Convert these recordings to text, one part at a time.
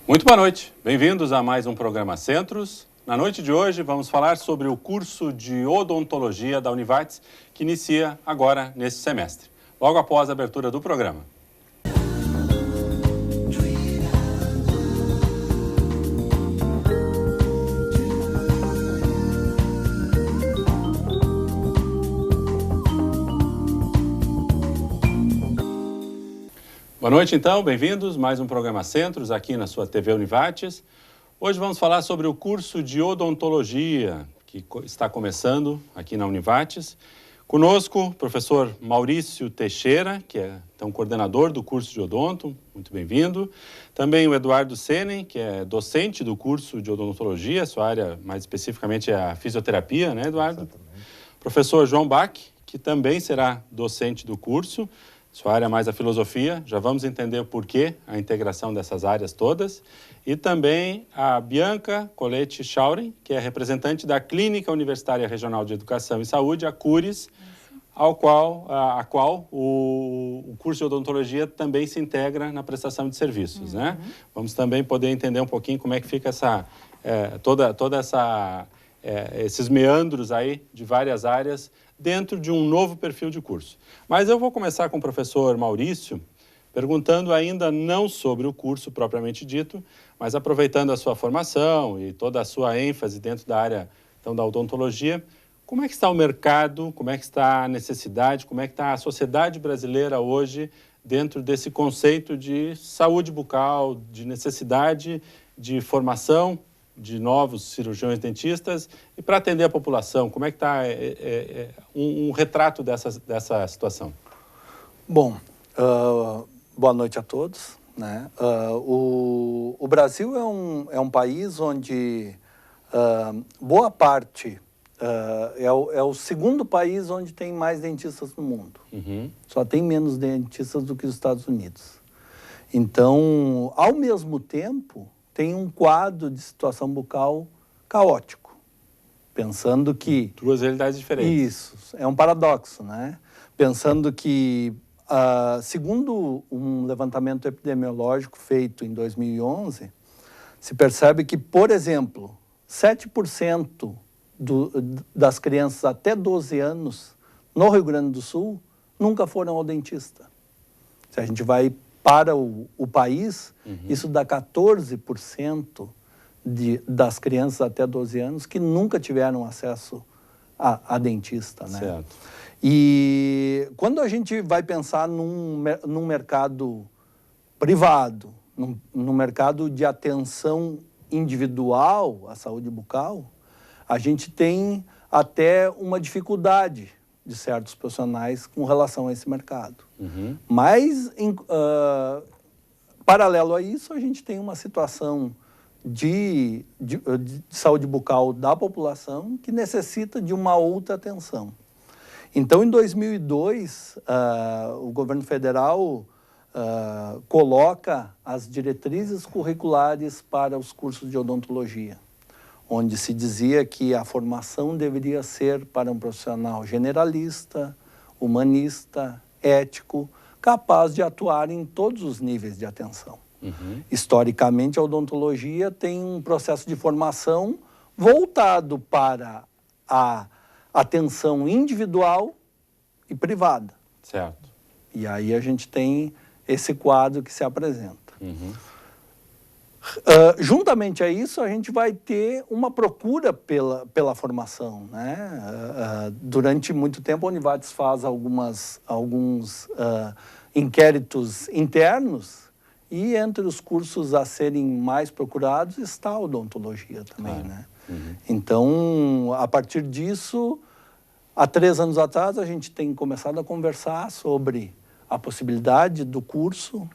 Muito boa noite, bem-vindos a mais um programa Centros. Na noite de hoje vamos falar sobre o curso de odontologia da Univates, que inicia agora neste semestre, logo após a abertura do programa. Boa noite, então, bem-vindos. Mais um programa Centros aqui na sua TV Univates. Hoje vamos falar sobre o curso de odontologia que está começando aqui na Univates. Conosco, o professor Maurício Teixeira, que é então coordenador do curso de odonto, muito bem-vindo. Também o Eduardo Senen, que é docente do curso de odontologia, sua área mais especificamente é a fisioterapia, né, Eduardo? Exatamente. Professor João Bach, que também será docente do curso. Sua área mais a filosofia, já vamos entender o porquê, a integração dessas áreas todas. E também a Bianca Colete Schauren, que é representante da Clínica Universitária Regional de Educação e Saúde, a CURES, a qual o curso de odontologia também se integra na prestação de serviços, né? Vamos também poder entender um pouquinho como é que fica esses meandros aí de várias áreas dentro de um novo perfil de curso. Mas eu vou começar com o professor Maurício, perguntando ainda não sobre o curso propriamente dito, mas aproveitando a sua formação e toda a sua ênfase dentro da área então, da odontologia, como é que está o mercado, como é que está a necessidade, como é que está a sociedade brasileira hoje dentro desse conceito de saúde bucal, de necessidade de formação de novos cirurgiões dentistas e para atender a população, como é que está um retrato dessa situação? Bom, boa noite a todos, né? O Brasil é um país onde boa parte é o segundo país onde tem mais dentistas no mundo. Só tem menos dentistas do que os Estados Unidos. Então, ao mesmo tempo, tem um quadro de situação bucal caótico, pensando que... Duas realidades diferentes. Isso, é um paradoxo, né? Pensando que, segundo um levantamento epidemiológico feito em 2011, se percebe que, por exemplo, 7% das crianças até 12 anos no Rio Grande do Sul nunca foram ao dentista. Se a gente vai para o país, isso dá 14% das crianças até 12 anos que nunca tiveram acesso a dentista, né? Certo. E quando a gente vai pensar num mercado privado, num mercado de atenção individual à saúde bucal, a gente tem até uma dificuldade de certos profissionais com relação a esse mercado. Mas, paralelo a isso, a gente tem uma situação de saúde bucal da população que necessita de uma outra atenção. Então, em 2002, o governo federal coloca as diretrizes curriculares para os cursos de odontologia, onde se dizia que a formação deveria ser para um profissional generalista, humanista, ético, capaz de atuar em todos os níveis de atenção. Historicamente, a odontologia tem um processo de formação voltado para a atenção individual e privada. Certo. E aí a gente tem esse quadro que se apresenta. Juntamente a isso, a gente vai ter uma procura pela formação, né? Durante muito tempo, a Univates faz alguns inquéritos internos e entre os cursos a serem mais procurados está a odontologia também, né? Então, a partir disso, há 3 anos atrás, a gente tem começado a conversar sobre a possibilidade do curso.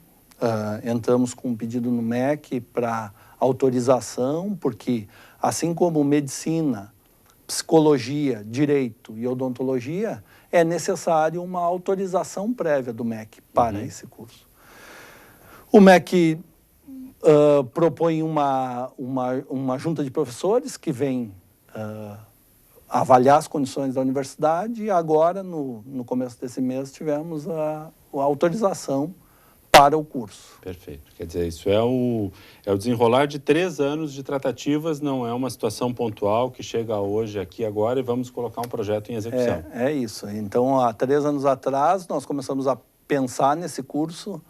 Entramos com um pedido no MEC para autorização, porque assim como medicina, psicologia, direito e odontologia, é necessário uma autorização prévia do MEC para esse curso. O MEC propõe uma junta de professores que vem avaliar as condições da universidade e agora, no começo desse mês, tivemos a autorização para o curso. Perfeito. Quer dizer, isso é o desenrolar de 3 anos de tratativas, não é uma situação pontual que chega hoje, aqui, agora, e vamos colocar um projeto em execução. É isso. Então, há 3 anos atrás, nós começamos a pensar nesse curso,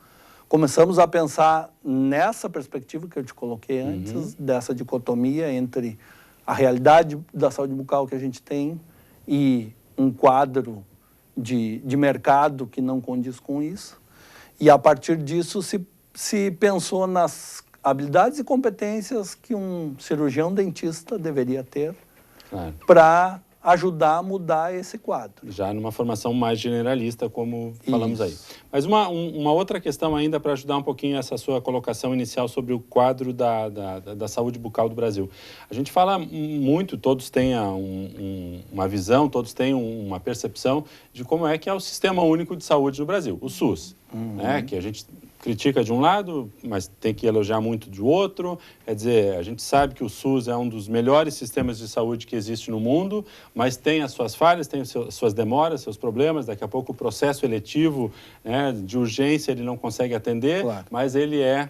começamos a pensar nessa perspectiva que eu te coloquei antes, dessa dicotomia entre a realidade da saúde bucal que a gente tem e um quadro de mercado que não condiz com isso. E, a partir disso, se pensou nas habilidades e competências que um cirurgião dentista deveria ter para ajudar a mudar esse quadro. Já numa formação mais generalista, como falamos aí. Mas uma outra questão ainda para ajudar um pouquinho essa sua colocação inicial sobre o quadro da saúde bucal do Brasil. A gente fala muito, todos têm uma visão, todos têm uma percepção de como é que é o Sistema Único de Saúde no Brasil, o SUS, né? Que a gente critica de um lado, mas tem que elogiar muito de outro. Quer dizer, a gente sabe que o SUS é um dos melhores sistemas de saúde que existe no mundo, mas tem as suas falhas, tem as suas demoras, seus problemas. Daqui a pouco o processo eletivo, né, de urgência ele não consegue atender, mas ele é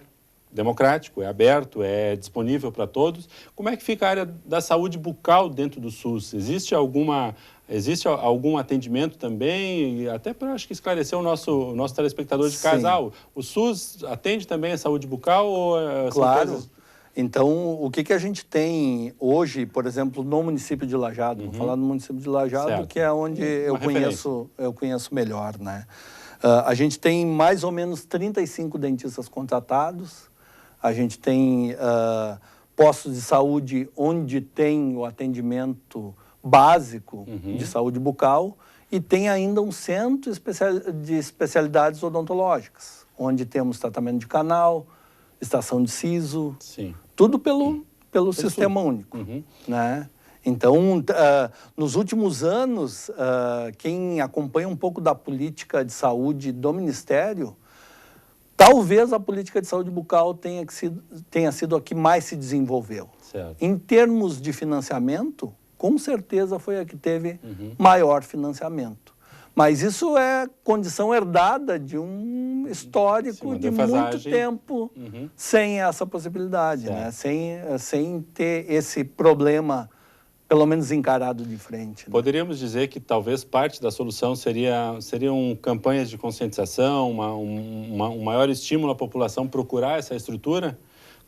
democrático, é aberto, é disponível para todos. Como é que fica a área da saúde bucal dentro do SUS? Existe algum atendimento também? Até para, acho que, esclarecer o nosso telespectador de casa. O SUS atende também a saúde bucal? Ou claro. Então, o que a gente tem hoje, por exemplo, no município de Lajeado, vou falar no município de Lajeado, que é onde eu conheço melhor, né? A gente tem mais ou menos 35 dentistas contratados. A gente tem postos de saúde onde tem o atendimento básico de saúde bucal e tem ainda um centro de especialidades odontológicas, onde temos tratamento de canal, extração de siso, tudo pelo Sistema Único, né? Então, nos últimos anos, quem acompanha um pouco da política de saúde do Ministério, talvez a política de saúde bucal tenha sido a que mais se desenvolveu. Em termos de financiamento, com certeza foi a que teve maior financiamento. Mas isso é condição herdada de um histórico de muito tempo sem essa possibilidade, né? Sem ter esse problema, pelo menos encarado de frente. Né? Poderíamos dizer que talvez parte da solução seriam campanhas de conscientização, um maior estímulo à população procurar essa estrutura?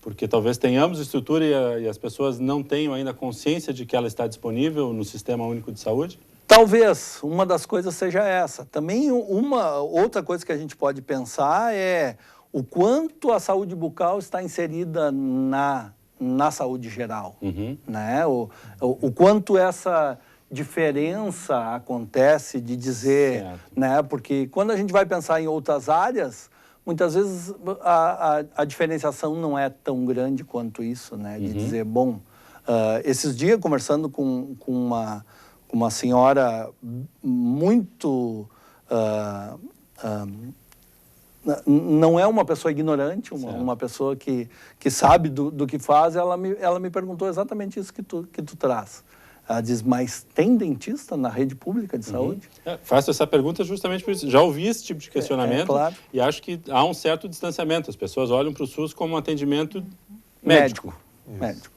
Porque talvez tenhamos estrutura e as pessoas não tenham ainda consciência de que ela está disponível no Sistema Único de Saúde? Talvez uma das coisas seja essa. Também uma outra coisa que a gente pode pensar é o quanto a saúde bucal está inserida na saúde geral, né? O quanto essa diferença acontece de dizer, né? Porque quando a gente vai pensar em outras áreas, muitas vezes a diferenciação não é tão grande quanto isso, né? De dizer, bom, esses dias conversando com uma senhora muito... não é uma pessoa ignorante, uma pessoa que sabe do que faz, ela me perguntou exatamente isso que tu traz. Ela diz, mas tem dentista na rede pública de saúde? Faço essa pergunta justamente por isso. Já ouvi esse tipo de questionamento e acho que há um certo distanciamento. As pessoas olham para o SUS como um atendimento médico.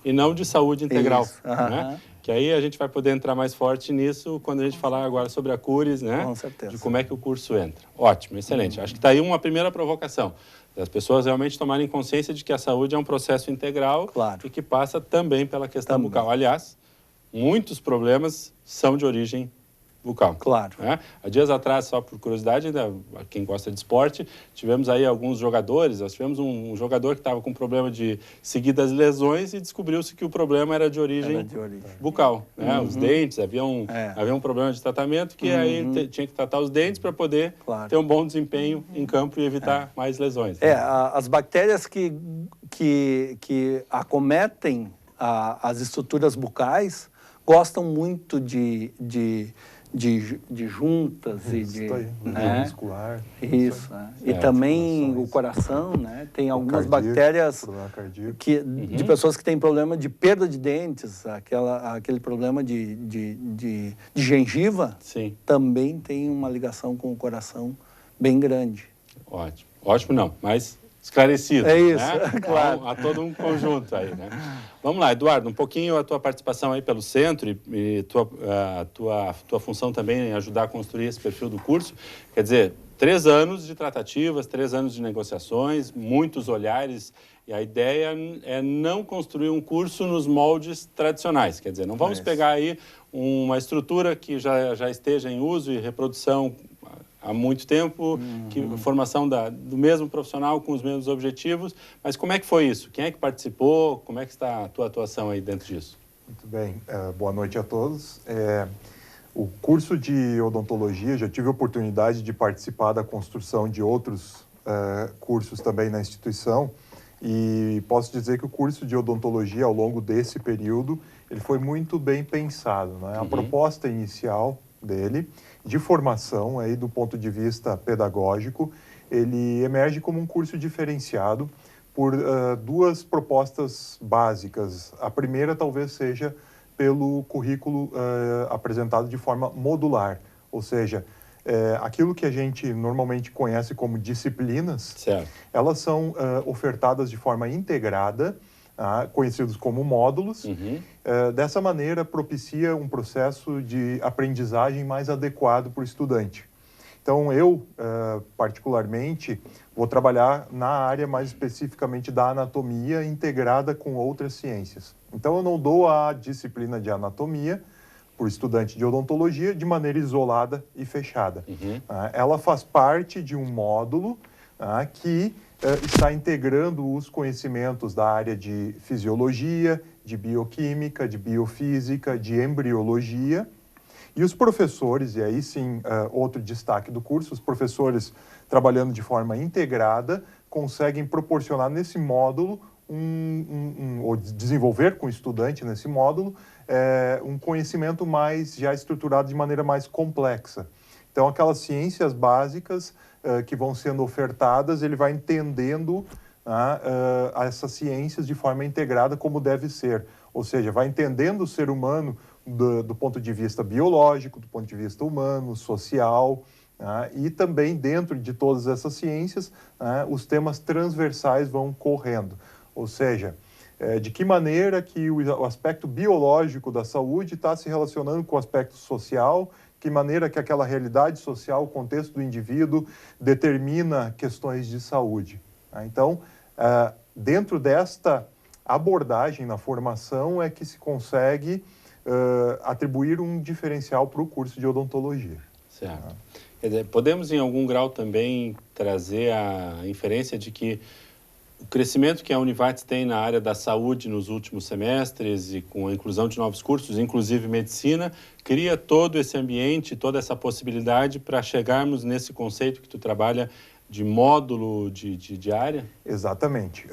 E não de saúde integral. Né? Que aí a gente vai poder entrar mais forte nisso quando a gente falar agora sobre a Cures, né? Com certeza. De como é que o curso entra. Ótimo, excelente. Acho que está aí uma primeira provocação. Das pessoas realmente tomarem consciência de que a saúde é um processo integral e que passa também pela questão bucal. Aliás, muitos problemas são de origem bucal. Né? Há dias atrás, só por curiosidade, ainda, quem gosta de esporte, tivemos aí alguns jogadores, nós tivemos um jogador que estava com problema de seguidas lesões e descobriu-se que o problema era de origem bucal. Né? Os dentes, havia um problema de tratamento que aí tinha que tratar os dentes para poder ter um bom desempenho em campo e evitar mais lesões. Né? As bactérias que acometem as estruturas bucais gostam muito de juntas e de muscular. Isso. E também o coração, né? Tem algumas bactérias de pessoas que têm problema de perda de dentes, aquele problema de gengiva, também tem uma ligação com o coração bem grande. Ótimo. Ótimo não, mas esclarecido. É isso, né? claro. Há todo um conjunto aí, né? Vamos lá, Eduardo, um pouquinho a tua participação aí pelo centro e tua função também em ajudar a construir esse perfil do curso. Quer dizer, 3 anos de tratativas, 3 anos de negociações, muitos olhares, e a ideia é não construir um curso nos moldes tradicionais. Quer dizer, não vamos pegar aí uma estrutura que já esteja em uso e reprodução há muito tempo, formação do mesmo profissional com os mesmos objetivos, mas como é que foi isso? Quem é que participou? Como é que está a tua atuação aí dentro disso? Muito bem, boa noite a todos. O curso de odontologia, já tive a oportunidade de participar da construção de outros cursos também na instituição, e posso dizer que o curso de odontologia, ao longo desse período, ele foi muito bem pensado, né? A proposta inicial dele, de formação, aí, do ponto de vista pedagógico, ele emerge como um curso diferenciado por 2 propostas básicas. A primeira talvez seja pelo currículo apresentado de forma modular, ou seja, aquilo que a gente normalmente conhece como disciplinas, certo, elas são ofertadas de forma integrada, conhecidos como módulos. Dessa maneira, propicia um processo de aprendizagem mais adequado para o estudante. Então, eu, particularmente, vou trabalhar na área mais especificamente da anatomia integrada com outras ciências. Então, eu não dou a disciplina de anatomia para o estudante de odontologia de maneira isolada e fechada. Ela faz parte de um módulo que está integrando os conhecimentos da área de fisiologia, de bioquímica, de biofísica, de embriologia. E os professores, e aí sim outro destaque do curso, os professores trabalhando de forma integrada conseguem proporcionar nesse módulo, ou desenvolver com o estudante nesse módulo, um conhecimento mais já estruturado de maneira mais complexa. Então, aquelas ciências básicas que vão sendo ofertadas, ele vai entendendo essas ciências de forma integrada como deve ser. Ou seja, vai entendendo o ser humano do ponto de vista biológico, do ponto de vista humano, social, e também dentro de todas essas ciências, os temas transversais vão correndo. Ou seja, de que maneira que o aspecto biológico da saúde está se relacionando com o aspecto social, que maneira que aquela realidade social, o contexto do indivíduo, determina questões de saúde. Então, dentro desta abordagem na formação é que se consegue atribuir um diferencial para o curso de odontologia. Certo. Quer dizer, podemos, em algum grau, também trazer a inferência de que o crescimento que a Univates tem na área da saúde nos últimos semestres e com a inclusão de novos cursos, inclusive medicina, cria todo esse ambiente, toda essa possibilidade para chegarmos nesse conceito que tu trabalha de módulo de área? Exatamente.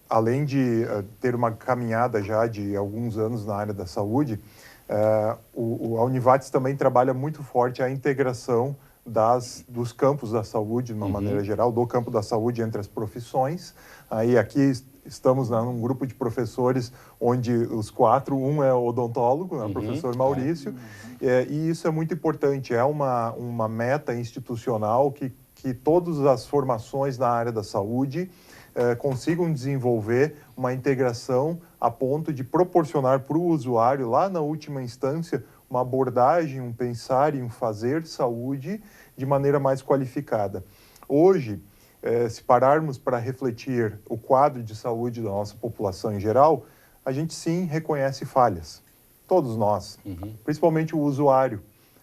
Além de ter uma caminhada já de alguns anos na área da saúde, a Univates também trabalha muito forte a integração dos campos da saúde, de uma maneira geral, do campo da saúde entre as profissões. Aí aqui estamos num grupo de professores onde os 4, um é odontólogo, o professor Maurício, e isso é muito importante, é uma meta institucional que todas as formações na área da saúde consigam desenvolver uma integração a ponto de proporcionar para o usuário, lá na última instância, uma abordagem, um pensar e um fazer saúde de maneira mais qualificada. Hoje, se pararmos para refletir o quadro de saúde da nossa população em geral, a gente sim reconhece falhas. Todos nós, principalmente o usuário.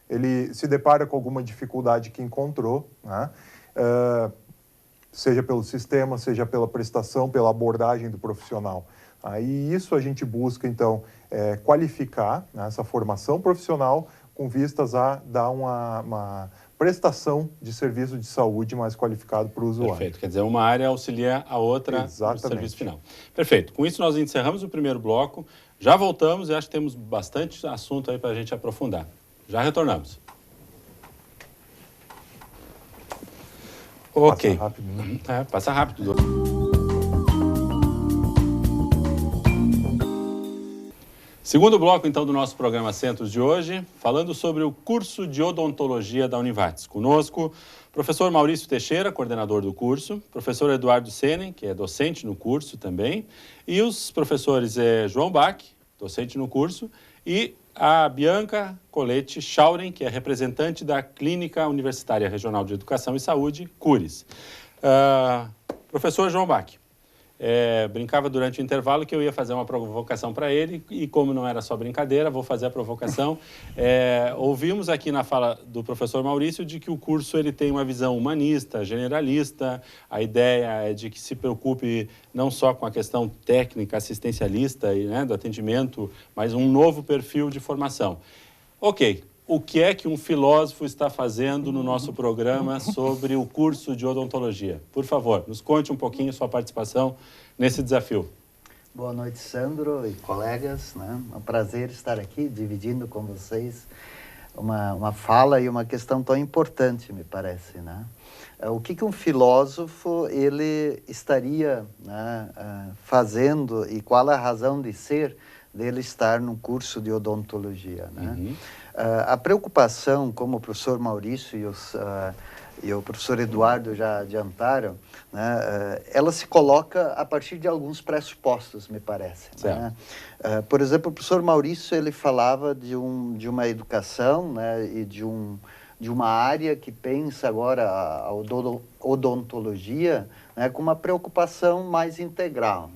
Ele se depara com alguma dificuldade que encontrou, né? Seja pelo sistema, seja pela prestação, pela abordagem do profissional. Aí isso a gente busca, então, qualificar, né, essa formação profissional com vistas a dar uma prestação de serviço de saúde mais qualificado para o usuário. Perfeito, quer dizer, uma área auxilia a outra no serviço final. Perfeito, com isso nós encerramos o primeiro bloco, já voltamos e acho que temos bastante assunto aí para a gente aprofundar. Já retornamos. Ok. Passa rápido, né? Passa rápido. Segundo bloco, então, do nosso programa Centros de hoje, falando sobre o curso de odontologia da Univates. Conosco, professor Maurício Teixeira, coordenador do curso, professor Eduardo Senen, que é docente no curso também, e os professores João Bach, docente no curso, e a Bianca Colete Schauren, que é representante da Clínica Universitária Regional de Educação e Saúde, CURES. Professor João Bach, brincava durante o intervalo que eu ia fazer uma provocação para ele e como não era só brincadeira, vou fazer a provocação. Ouvimos aqui na fala do professor Maurício de que o curso ele tem uma visão humanista, generalista, a ideia é de que se preocupe não só com a questão técnica, assistencialista e, do atendimento, mas um novo perfil de formação. Ok. O que é que um filósofo está fazendo no nosso programa sobre o curso de odontologia? Por favor, nos conte um pouquinho sua participação nesse desafio. Boa noite, Sandro e colegas. É um prazer estar aqui dividindo com vocês uma fala e uma questão tão importante, me parece. O que um filósofo ele estaria fazendo e qual a razão de ser dele estar no curso de odontologia. A preocupação, como o professor Maurício e o professor Eduardo já adiantaram, ela se coloca a partir de alguns pressupostos, me parece. Por exemplo, o professor Maurício ele falava de uma educação e de uma área que pensa agora a odontologia com uma preocupação mais integral.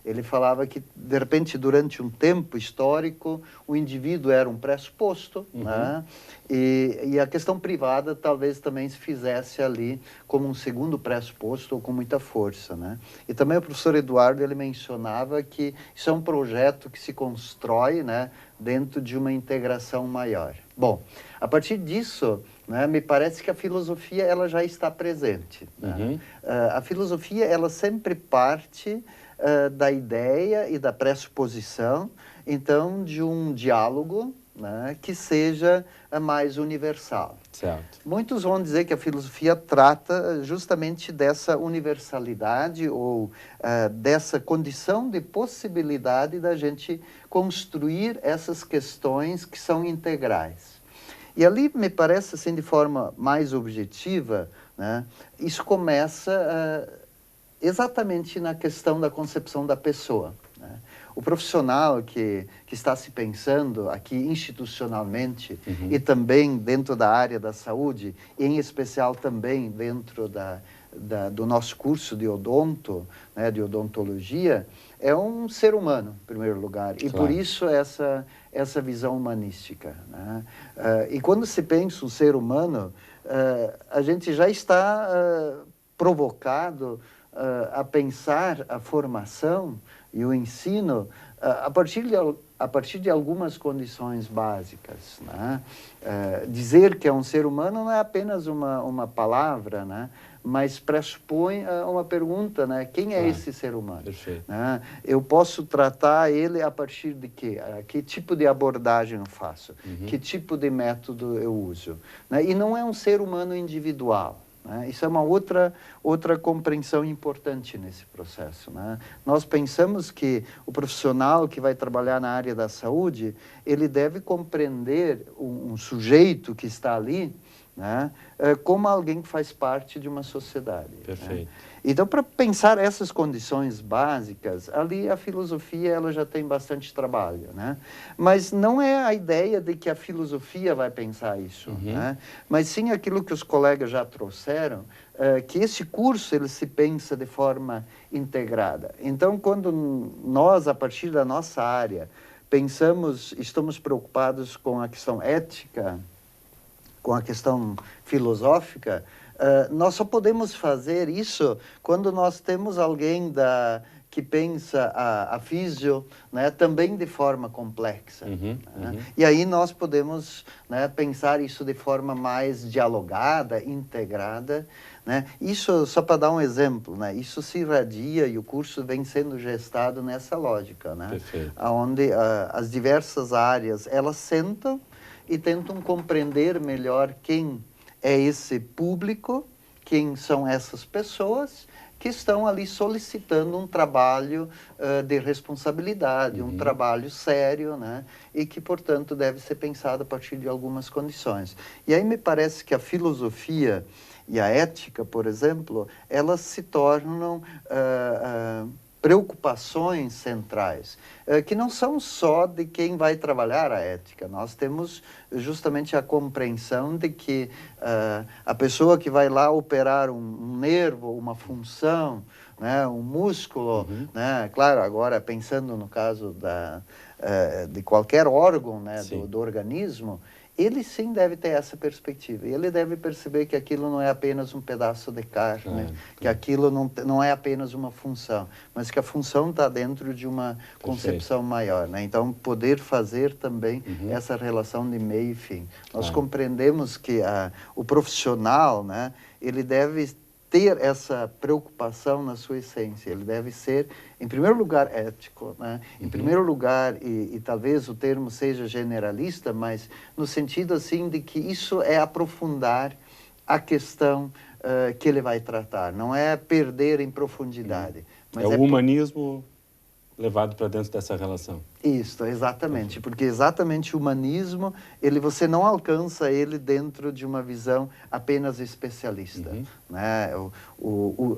Ele falava que, de repente, durante um tempo histórico, o indivíduo era um pressuposto, e a questão privada talvez também se fizesse ali como um segundo pressuposto ou com muita força. E também o professor Eduardo ele mencionava que isso é um projeto que se constrói dentro de uma integração maior. Bom, a partir disso, me parece que a filosofia ela já está presente. A filosofia ela sempre parte da ideia e da pressuposição, então, de um diálogo que seja mais universal. Certo. Muitos vão dizer que a filosofia trata justamente dessa universalidade ou dessa condição de possibilidade da gente construir essas questões que são integrais. E ali, me parece, assim, de forma mais objetiva, isso começa exatamente na questão da concepção da pessoa. O profissional que está se pensando aqui institucionalmente e também dentro da área da saúde, e em especial também dentro do nosso curso de odonto, de odontologia, é um ser humano, em primeiro lugar. E por isso essa visão humanística. E quando se pensa um ser humano, a gente já está provocado a pensar a formação e o ensino a partir de algumas condições básicas. Dizer que é um ser humano não é apenas uma palavra, mas pressupõe uma pergunta, quem é esse ser humano? Perfeito. Eu posso tratar ele a partir de quê? Que tipo de abordagem eu faço? Que tipo de método eu uso? E não é um ser humano individual. Isso é uma outra compreensão importante nesse processo. Nós pensamos que o profissional que vai trabalhar na área da saúde, ele deve compreender um sujeito que está ali como alguém que faz parte de uma sociedade. Perfeito. Então, para pensar essas condições básicas, ali a filosofia ela já tem bastante trabalho. Mas não é a ideia de que a filosofia vai pensar isso. Mas sim aquilo que os colegas já trouxeram, que esse curso ele se pensa de forma integrada. Então, quando nós, a partir da nossa área, estamos preocupados com a questão ética, com a questão filosófica, nós só podemos fazer isso quando nós temos alguém que pensa a físio também de forma complexa. E aí nós podemos pensar isso de forma mais dialogada, integrada. Isso, só para dar um exemplo, isso se irradia e o curso vem sendo gestado nessa lógica, onde as diversas áreas elas sentam e tentam compreender melhor quem é esse público, quem são essas pessoas que estão ali solicitando um trabalho de responsabilidade, um trabalho sério, né? E que, portanto, deve ser pensado a partir de algumas condições. E aí me parece que a filosofia e a ética, por exemplo, elas se tornam preocupações centrais, que não são só de quem vai trabalhar a ética. Nós temos justamente a compreensão de que a pessoa que vai lá operar um nervo, uma função, né, um músculo, né, claro, agora pensando no caso de qualquer órgão, né, do organismo, ele sim deve ter essa perspectiva. Ele deve perceber que aquilo não é apenas um pedaço de carne, que aquilo não é apenas uma função, mas que a função está dentro de uma concepção maior, né? Então, poder fazer também essa relação de meio e fim. Nós compreendemos que o profissional, né, ele deve ter essa preocupação na sua essência. Ele deve ser, em primeiro lugar, ético, né? Em primeiro lugar, e talvez o termo seja generalista, mas no sentido assim de que isso é aprofundar a questão que ele vai tratar. Não é perder em profundidade. Mas é o humanismo levado para dentro dessa relação. Isso, exatamente, porque exatamente o humanismo, você não alcança ele dentro de uma visão apenas especialista, né?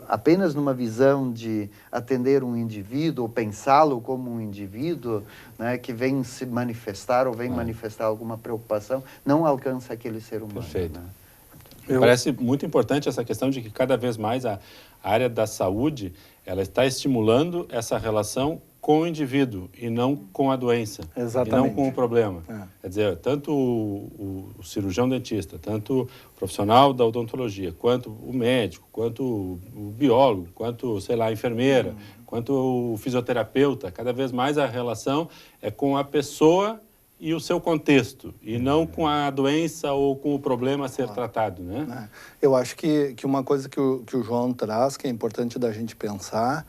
Apenas numa visão de atender um indivíduo, ou pensá-lo como um indivíduo, né, que vem se manifestar ou vem manifestar alguma preocupação, não alcança aquele ser humano. Perfeito. Né? Parece muito importante essa questão de que cada vez mais a área da saúde ela está estimulando essa relação com o indivíduo e não com a doença. Exatamente. E não com o problema. Quer dizer, tanto o cirurgião dentista, tanto o profissional da odontologia, quanto o médico, quanto o biólogo, quanto, sei lá, a enfermeira, quanto o fisioterapeuta, cada vez mais a relação é com a pessoa e o seu contexto, e não com a doença ou com o problema a ser tratado, né? Eu acho que uma coisa que o João traz, que é importante da gente pensar,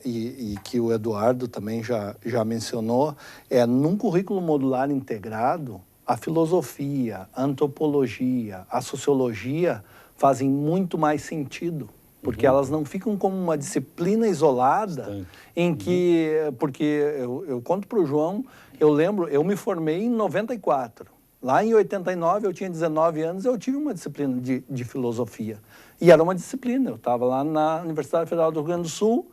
e que o Eduardo também já mencionou, num currículo modular integrado, a filosofia, a antropologia, a sociologia fazem muito mais sentido, porque elas não ficam como uma disciplina isolada, em que, porque eu conto para o João, eu lembro, eu me formei em 94. Lá em 89, eu tinha 19 anos, eu tive uma disciplina de filosofia. E era uma disciplina, eu estava lá na Universidade Federal do Rio Grande do Sul,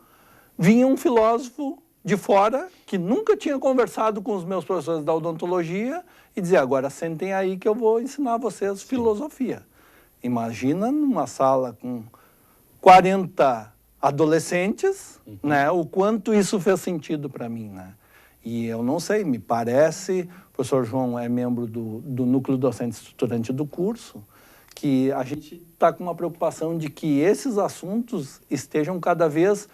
vinha um filósofo de fora, que nunca tinha conversado com os meus professores da odontologia, e dizia, agora sentem aí que eu vou ensinar vocês filosofia. Imagina numa sala com 40 adolescentes, né, o quanto isso fez sentido para mim, né? E eu não sei, me parece, o professor João é membro do núcleo docente estruturante do curso, que a gente está com uma preocupação de que esses assuntos estejam cada vez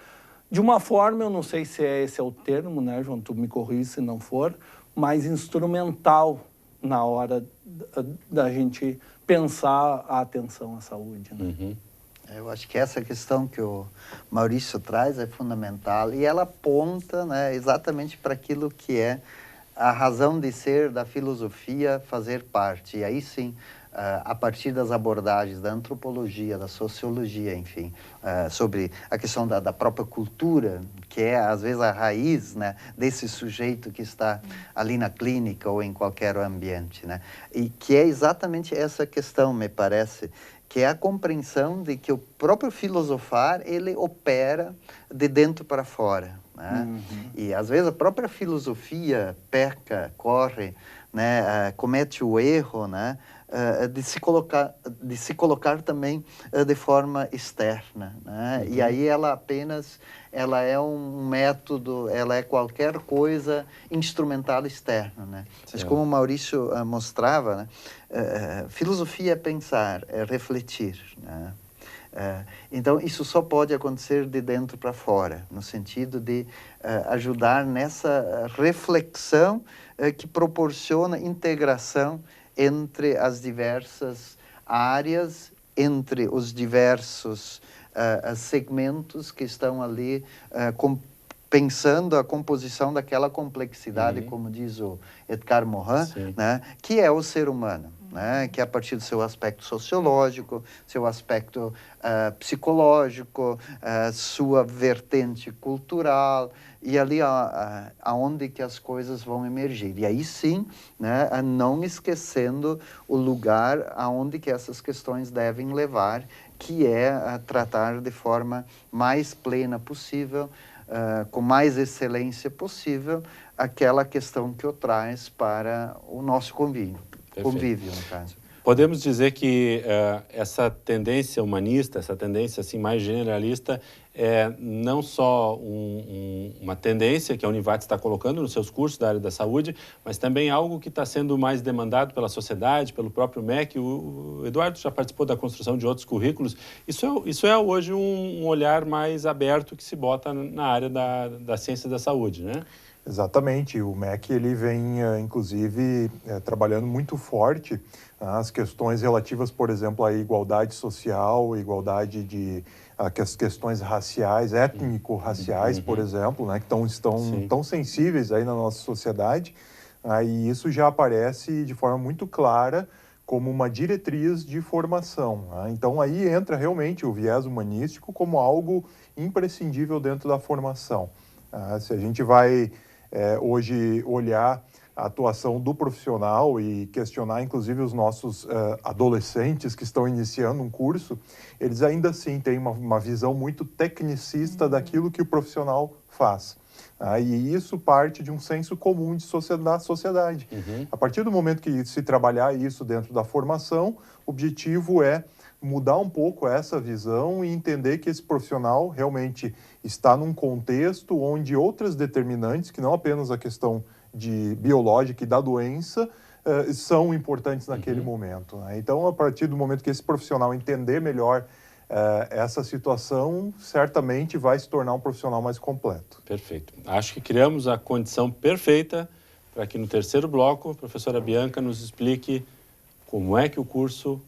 de uma forma, eu não sei se esse é o termo, né, João, tu me corrige se não for, mais instrumental na hora da gente pensar a atenção à saúde, né? Eu acho que essa questão que o Maurício traz é fundamental e ela aponta, né, exatamente para aquilo que é a razão de ser da filosofia fazer parte. E aí sim, a partir das abordagens da antropologia, da sociologia, enfim, sobre a questão da própria cultura, que é às vezes a raiz, né, desse sujeito que está ali na clínica ou em qualquer ambiente, né? E que é exatamente essa questão, me parece, que é a compreensão de que o próprio filosofar, ele opera de dentro para fora, né? E, às vezes, a própria filosofia peca, corre, né, comete o erro, né, de se colocar também de forma externa, né? E aí ela é um método, ela é qualquer coisa instrumental externa, né? Mas como o Maurício mostrava, né, filosofia é pensar, é refletir, né? Então, isso só pode acontecer de dentro para fora, no sentido de ajudar nessa reflexão que proporciona integração entre as diversas áreas, entre os diversos segmentos que estão ali pensando a composição daquela complexidade, como diz o Edgar Morin, né, que é o ser humano. né, que é a partir do seu aspecto sociológico, seu aspecto psicológico, sua vertente cultural, e ali aonde que as coisas vão emergir. E aí sim, né, não esquecendo o lugar aonde que essas questões devem levar, que é tratar de forma mais plena possível, com mais excelência possível, aquela questão que o traz para o nosso convívio, no caso. Podemos dizer que essa tendência humanista, essa tendência assim, mais generalista, é não só uma tendência que a Univates está colocando nos seus cursos da área da saúde, mas também algo que está sendo mais demandado pela sociedade, pelo próprio MEC. O Eduardo já participou da construção de outros currículos. Isso é hoje um olhar mais aberto que se bota na área da ciência da saúde, né? Exatamente. O MEC ele vem, inclusive, trabalhando muito forte as questões relativas, por exemplo, à igualdade social, igualdade de as questões raciais, étnico-raciais, por exemplo, né, que estão tão sensíveis aí na nossa sociedade. E isso já aparece de forma muito clara como uma diretriz de formação. Então, aí entra realmente o viés humanístico como algo imprescindível dentro da formação. Se a gente vai hoje olhar a atuação do profissional e questionar, inclusive, os nossos adolescentes que estão iniciando um curso, eles ainda assim têm uma visão muito tecnicista daquilo que o profissional faz. E isso parte de um senso comum da sociedade. A partir do momento que se trabalhar isso dentro da formação, o objetivo é mudar um pouco essa visão e entender que esse profissional realmente está num contexto onde outras determinantes, que não apenas a questão biológica e da doença, são importantes naquele momento. Então, a partir do momento que esse profissional entender melhor essa situação, certamente vai se tornar um profissional mais completo. Perfeito. Acho que criamos a condição perfeita para que no terceiro bloco a professora Bianca nos explique como é que o curso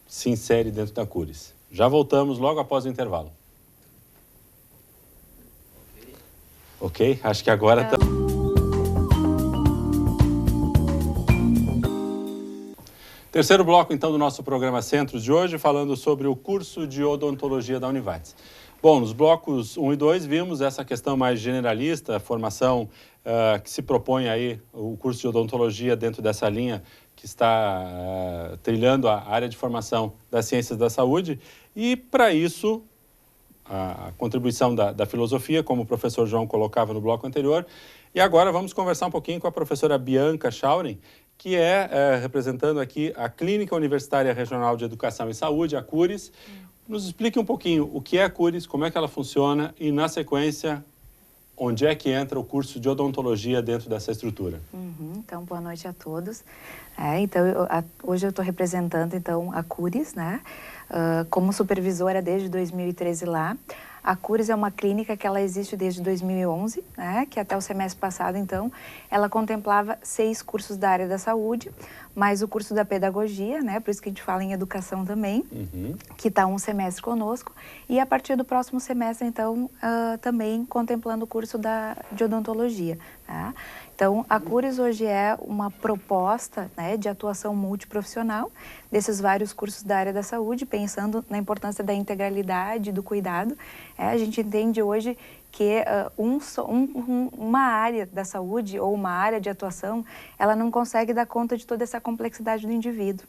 se insere dentro da Cures. Já voltamos logo após o intervalo. Ok? Acho que agora está... Terceiro bloco, então, do nosso programa Centros de hoje, falando sobre o curso de odontologia da Univates. Bom, nos blocos 1 e 2 vimos essa questão mais generalista, a formação que se propõe aí, o curso de odontologia dentro dessa linha que está trilhando a área de formação das ciências da saúde, e para isso a contribuição da filosofia, como o professor João colocava no bloco anterior. E agora vamos conversar um pouquinho com a professora Bianca Schauring, que é representando aqui a Clínica Universitária Regional de Educação e Saúde, a Cures. Nos explique um pouquinho o que é a Cures, como é que ela funciona e, na sequência, onde é que entra o curso de odontologia dentro dessa estrutura. Então, boa noite a todos. Hoje eu estou representando, então, a Cures, né? Como supervisora desde 2013 lá. A Cures é uma clínica que ela existe desde 2011, né, que até o semestre passado, então, ela contemplava 6 cursos da área da saúde, mais o curso da pedagogia, né, por isso que a gente fala em educação também, que está um semestre conosco, e a partir do próximo semestre, então, também contemplando o curso de odontologia. Tá? Então, a Cures hoje é uma proposta, né, de atuação multiprofissional desses vários cursos da área da saúde, pensando na importância da integralidade, do cuidado. A gente entende hoje que uma área da saúde ou uma área de atuação, ela não consegue dar conta de toda essa complexidade do indivíduo.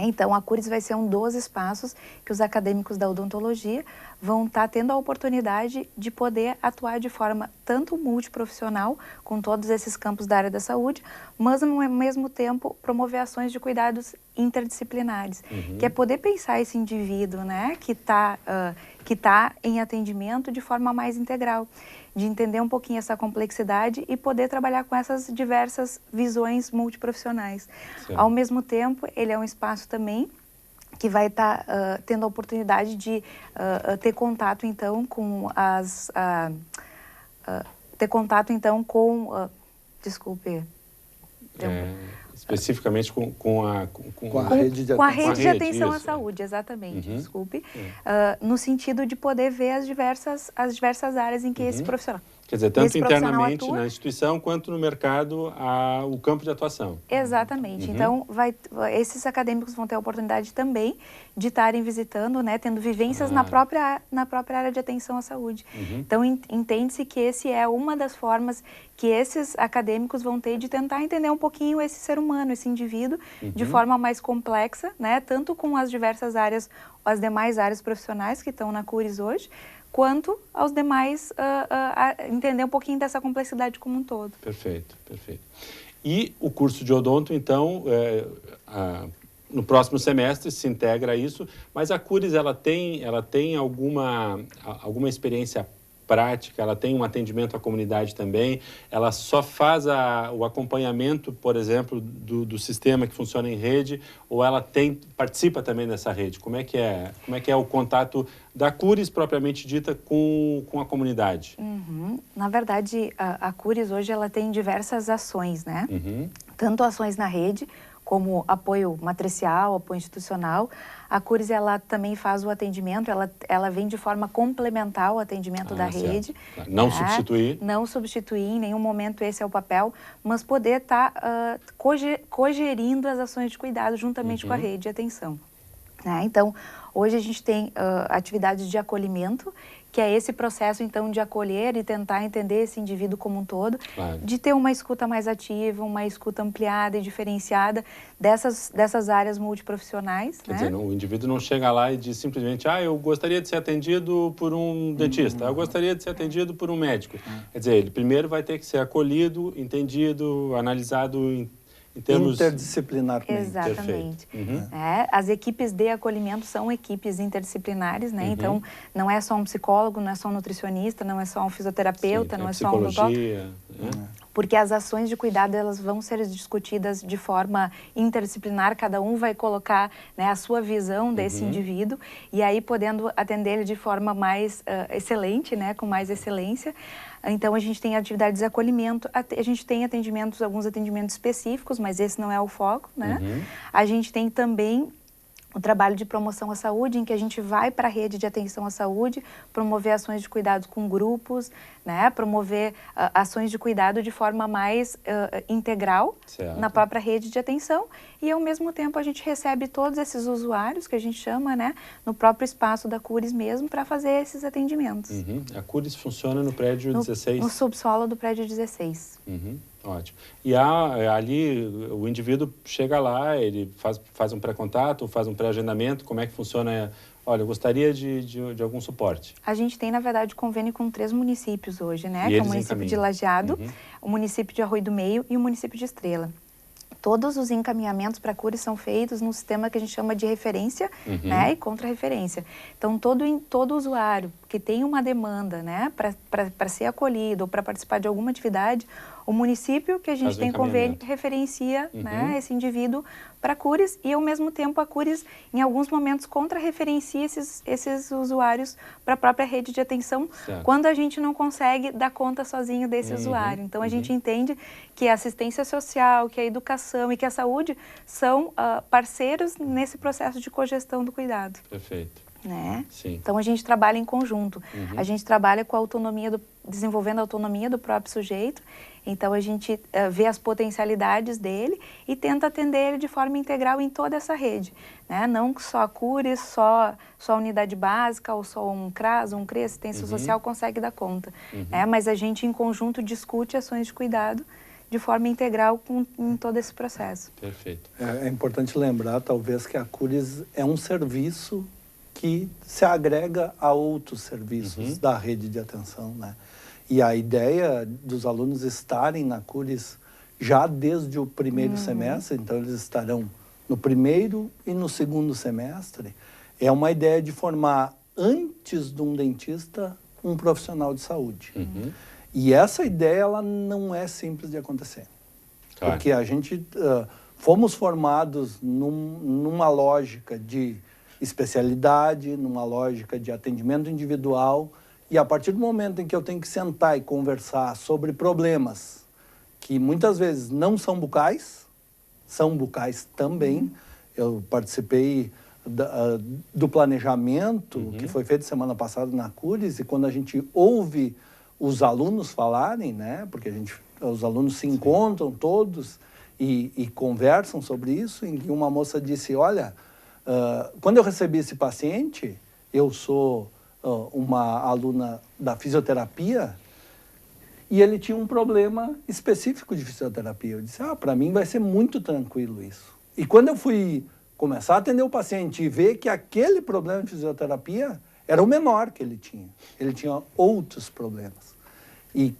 Então, a Cures vai ser um dos espaços que os acadêmicos da odontologia vão estar tendo a oportunidade de poder atuar de forma tanto multiprofissional, com todos esses campos da área da saúde, mas, ao mesmo tempo, promover ações de cuidados interdisciplinares, que é poder pensar esse indivíduo, né, que tá em atendimento de forma mais integral, de entender um pouquinho essa complexidade e poder trabalhar com essas diversas visões multiprofissionais. Sim. Ao mesmo tempo, ele é um espaço também que vai estar tendo a oportunidade de ter contato, então, com desculpe. Especificamente com a rede de atenção à saúde, exatamente, desculpe. No sentido de poder ver as diversas áreas em que esse profissional Quer dizer, tanto esse profissional internamente atua. na instituição quanto no mercado, o campo de atuação. Exatamente. Então, esses acadêmicos vão ter a oportunidade também de estarem visitando, né, tendo vivências na própria área de atenção à saúde. Então, entende-se que esse é uma das formas que esses acadêmicos vão ter de tentar entender um pouquinho esse ser humano, esse indivíduo, de forma mais complexa, né, tanto com as diversas áreas, as demais áreas profissionais que estão na Cures hoje, quanto aos demais, entender um pouquinho dessa complexidade como um todo. Perfeito, perfeito. E o curso de odonto, então, no próximo semestre se integra a isso, mas a Cures, ela tem alguma experiência prática, ela tem um atendimento à comunidade também, ela só faz o acompanhamento, por exemplo, do sistema que funciona em rede, ou ela participa também dessa rede? Como é que é o contato da Cures propriamente dita com a comunidade? Na verdade, a Cures hoje ela tem diversas ações, né? Tanto ações na rede, como apoio matricial, apoio institucional. A Cures, ela também faz o atendimento, ela vem de forma complementar ao atendimento da rede. Não substituir. Não substituir, em nenhum momento esse é o papel, mas poder estar cogerindo as ações de cuidado juntamente com a rede de atenção. Então, hoje a gente tem atividades de acolhimento, que é esse processo, então, de acolher e tentar entender esse indivíduo como um todo, de ter uma escuta mais ativa, uma escuta ampliada e diferenciada dessas áreas multiprofissionais. Quer dizer, o indivíduo não chega lá e diz simplesmente, eu gostaria de ser atendido por um dentista, eu gostaria de ser atendido por um médico. Quer dizer, ele primeiro vai ter que ser acolhido, entendido, analisado em termos... Interdisciplinarmente. Exatamente. As equipes de acolhimento são equipes interdisciplinares, né? Então, não é só um psicólogo, não é só um nutricionista, não é só um fisioterapeuta, não é só um doutor. Porque as ações de cuidado, elas vão ser discutidas de forma interdisciplinar, cada um vai colocar, né, a sua visão desse indivíduo, e aí podendo atender ele de forma mais excelente, né, com mais excelência. Então, a gente tem atividades de acolhimento, a gente tem alguns atendimentos específicos, mas esse não é o foco, né? A gente tem também o trabalho de promoção à saúde, em que a gente vai para a rede de atenção à saúde, promover ações de cuidado com grupos, né? Promover ações de cuidado de forma mais integral na própria rede de atenção, e ao mesmo tempo a gente recebe todos esses usuários, que a gente chama, né, no próprio espaço da Cures mesmo, para fazer esses atendimentos. A Cures funciona no prédio 16? No subsolo do prédio 16. Ótimo. E ali o indivíduo chega lá, ele faz um pré-contato, faz um pré-agendamento, como é que funciona? Olha, eu gostaria de algum suporte. A gente tem, na verdade, convênio com 3 municípios hoje, né? Que é o município de Lajeado, o município de Arroio do Meio e o município de Estrela. Todos os encaminhamentos para a Cures são feitos num sistema que a gente chama de referência, né, e contra-referência. Então, todo usuário que tem uma demanda, né, para ser acolhido ou para participar de alguma atividade, o município que a gente tem convênio referencia, né, esse indivíduo para a Cures, e ao mesmo tempo a Cures, em alguns momentos, contra-referencia esses usuários para a própria rede de atenção, quando a gente não consegue dar conta sozinho desse usuário. Então, a gente entende que a assistência social, que a educação e que a saúde são parceiros nesse processo de cogestão do cuidado. Perfeito. Né? Sim. Então, a gente trabalha em conjunto. A gente trabalha com a autonomia, desenvolvendo a autonomia do próprio sujeito. Então, a gente vê as potencialidades dele e tenta atender ele de forma integral em toda essa rede. Né? Não só a Cures, só a unidade básica, ou só um CRAS, um CRE, assistência social, consegue dar conta. Né? Mas a gente, em conjunto, discute ações de cuidado de forma integral em todo esse processo. Perfeito. É importante lembrar, talvez, que a Cures é um serviço que se agrega a outros serviços da rede de atenção, né? E a ideia dos alunos estarem na Cures já desde o primeiro semestre, então eles estarão no primeiro e no segundo semestre, é uma ideia de formar, antes de um dentista, um profissional de saúde. E essa ideia, ela não é simples de acontecer. Claro. Porque a gente fomos formados numa lógica de especialidade, numa lógica de atendimento individual, e a partir do momento em que eu tenho que sentar e conversar sobre problemas que muitas vezes não são bucais, são bucais também. Eu participei do planejamento que foi feito semana passada na Cures, e quando a gente ouve os alunos falarem, né? Porque os alunos se encontram todos e conversam sobre isso, em que uma moça disse, olha, quando eu recebi esse paciente, eu sou uma aluna da fisioterapia, e ele tinha um problema específico de fisioterapia. Eu disse, para mim vai ser muito tranquilo isso. E quando eu fui começar a atender o paciente e ver que aquele problema de fisioterapia era o menor que ele tinha. Ele tinha outros problemas. E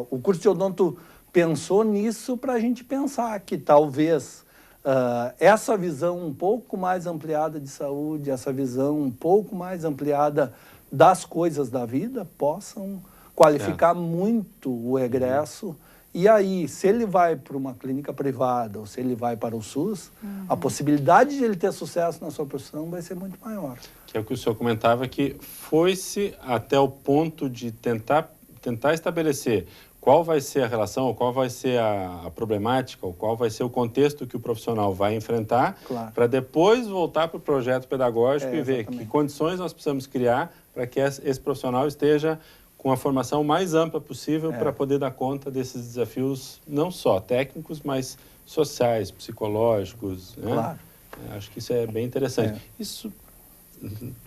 o curso de odonto pensou nisso para a gente pensar que talvez essa visão um pouco mais ampliada de saúde, essa visão um pouco mais ampliada das coisas da vida possam qualificar muito o egresso. E aí, se ele vai para uma clínica privada ou se ele vai para o SUS, a possibilidade de ele ter sucesso na sua profissão vai ser muito maior. Que é o que o senhor comentava, que foi-se até o ponto de tentar estabelecer qual vai ser a relação, ou qual vai ser a problemática, ou qual vai ser o contexto que o profissional vai enfrentar, para depois voltar para o projeto pedagógico e ver que condições nós precisamos criar para que esse profissional esteja com a formação mais ampla possível para poder dar conta desses desafios, não só técnicos, mas sociais, psicológicos. Né? Claro. Acho que isso é bem interessante. Isso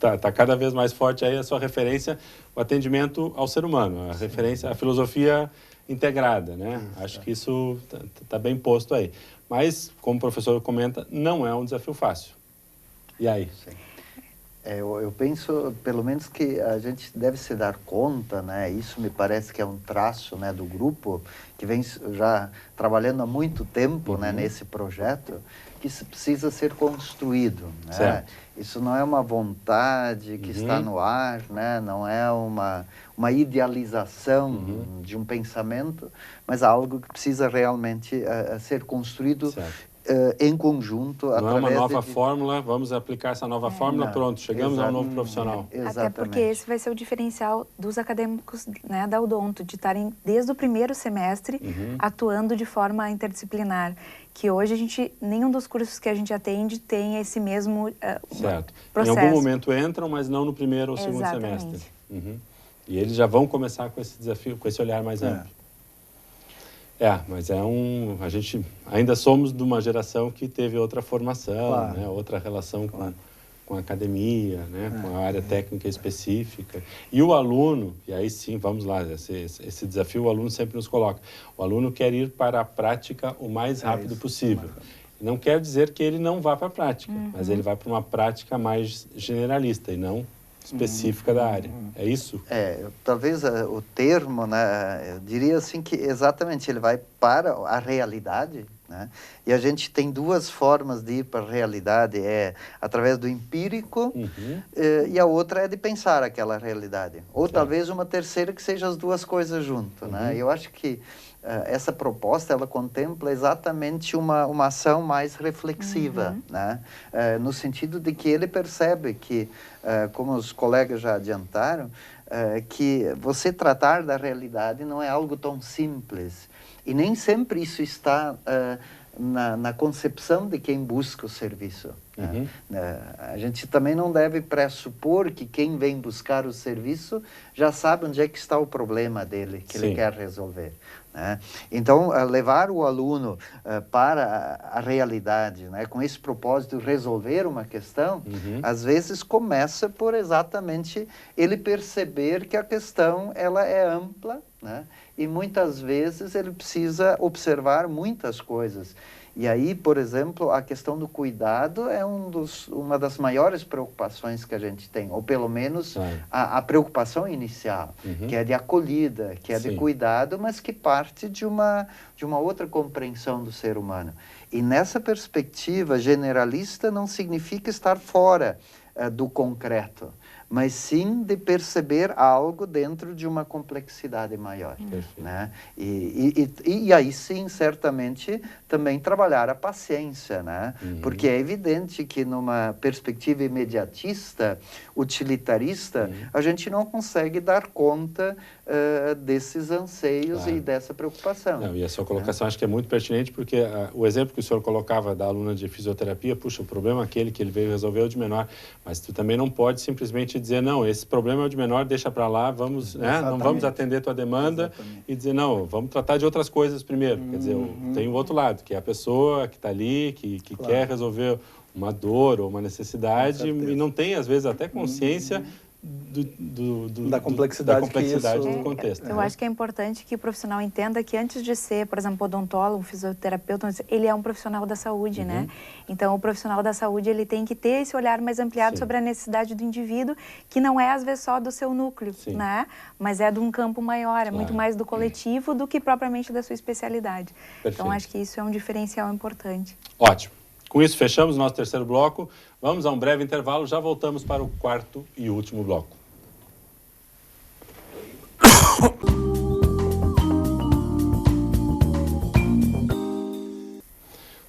tá cada vez mais forte aí a sua referência, o atendimento ao ser humano, a referência à filosofia integrada, né? Acho que isso tá bem posto aí. Mas, como o professor comenta, não é um desafio fácil. E aí? Sim. Eu penso, pelo menos, que a gente deve se dar conta, né? Isso me parece que é um traço, né, do grupo, que vem já trabalhando há muito tempo, né, nesse projeto, que isso precisa ser construído. Né? Certo. Isso não é uma vontade que está no ar, né? Não é uma idealização de um pensamento, mas algo que precisa realmente ser construído em conjunto. Não é uma nova fórmula, vamos aplicar essa nova fórmula, pronto, chegamos ao novo profissional. Exatamente. Até porque esse vai ser o diferencial dos acadêmicos, né, da Odonto, de estarem desde o primeiro semestre atuando de forma interdisciplinar, que hoje nenhum dos cursos que a gente atende tem esse mesmo processo. Em algum momento entram, mas não no primeiro ou segundo semestre. E eles já vão começar com esse desafio, com esse olhar mais amplo. Mas a gente ainda somos de uma geração que teve outra formação, né? Outra relação com a academia, né? Com a área técnica específica. E o aluno, e aí sim, vamos lá, esse desafio o aluno sempre nos coloca. O aluno quer ir para a prática o mais rápido possível. Não quer dizer que ele não vá para a prática, mas ele vai para uma prática mais generalista e não específica da área. É isso? Talvez o termo, né, eu diria assim que exatamente ele vai para a realidade, né? E a gente tem duas formas de ir para a realidade, através do empírico e a outra é de pensar aquela realidade. Ou talvez uma terceira que seja as duas coisas juntas, né? Eu acho que essa proposta, ela contempla exatamente uma ação mais reflexiva, né? No sentido de que ele percebe que, como os colegas já adiantaram, que você tratar da realidade não é algo tão simples. E nem sempre isso está na concepção de quem busca o serviço. A gente também não deve pressupor que quem vem buscar o serviço já sabe onde é que está o problema dele, que ele quer resolver. Né? Então, levar o aluno para a realidade, né, com esse propósito de resolver uma questão, às vezes começa por exatamente ele perceber que a questão ela é ampla, né? E muitas vezes ele precisa observar muitas coisas. E aí, por exemplo, a questão do cuidado é uma das maiores preocupações que a gente tem, ou pelo menos a preocupação inicial, que é de acolhida, que é de cuidado, mas que parte de uma outra compreensão do ser humano. E nessa perspectiva generalista não significa estar fora do concreto, mas sim de perceber algo dentro de uma complexidade maior. Né? E aí sim, certamente, também trabalhar a paciência, né? Porque é evidente que numa perspectiva imediatista, utilitarista, a gente não consegue dar conta desses anseios e dessa preocupação. Não, e a sua colocação acho que é muito pertinente, porque o exemplo que o senhor colocava da aluna de fisioterapia, puxa, o problema aquele que ele veio resolver é o de menor, mas tu também não pode simplesmente gente dizer, não, esse problema é o de menor, deixa para lá, vamos, né, não vamos atender a tua demanda. Exatamente. E dizer, não, vamos tratar de outras coisas primeiro. Quer dizer, tem o outro lado, que é a pessoa que está ali, que quer resolver uma dor ou uma necessidade e não tem, às vezes, até consciência da complexidade do contexto. Eu acho que é importante que o profissional entenda que antes de ser, por exemplo, odontólogo, fisioterapeuta, ele é um profissional da saúde, né? Então, o profissional da saúde, ele tem que ter esse olhar mais ampliado sobre a necessidade do indivíduo, que não é, às vezes, só do seu núcleo, né? Mas é de um campo maior, é muito mais do coletivo do que propriamente da sua especialidade. Perfeito. Então, acho que isso é um diferencial importante. Ótimo. Com isso, fechamos o nosso terceiro bloco. Vamos a um breve intervalo, já voltamos para o quarto e último bloco.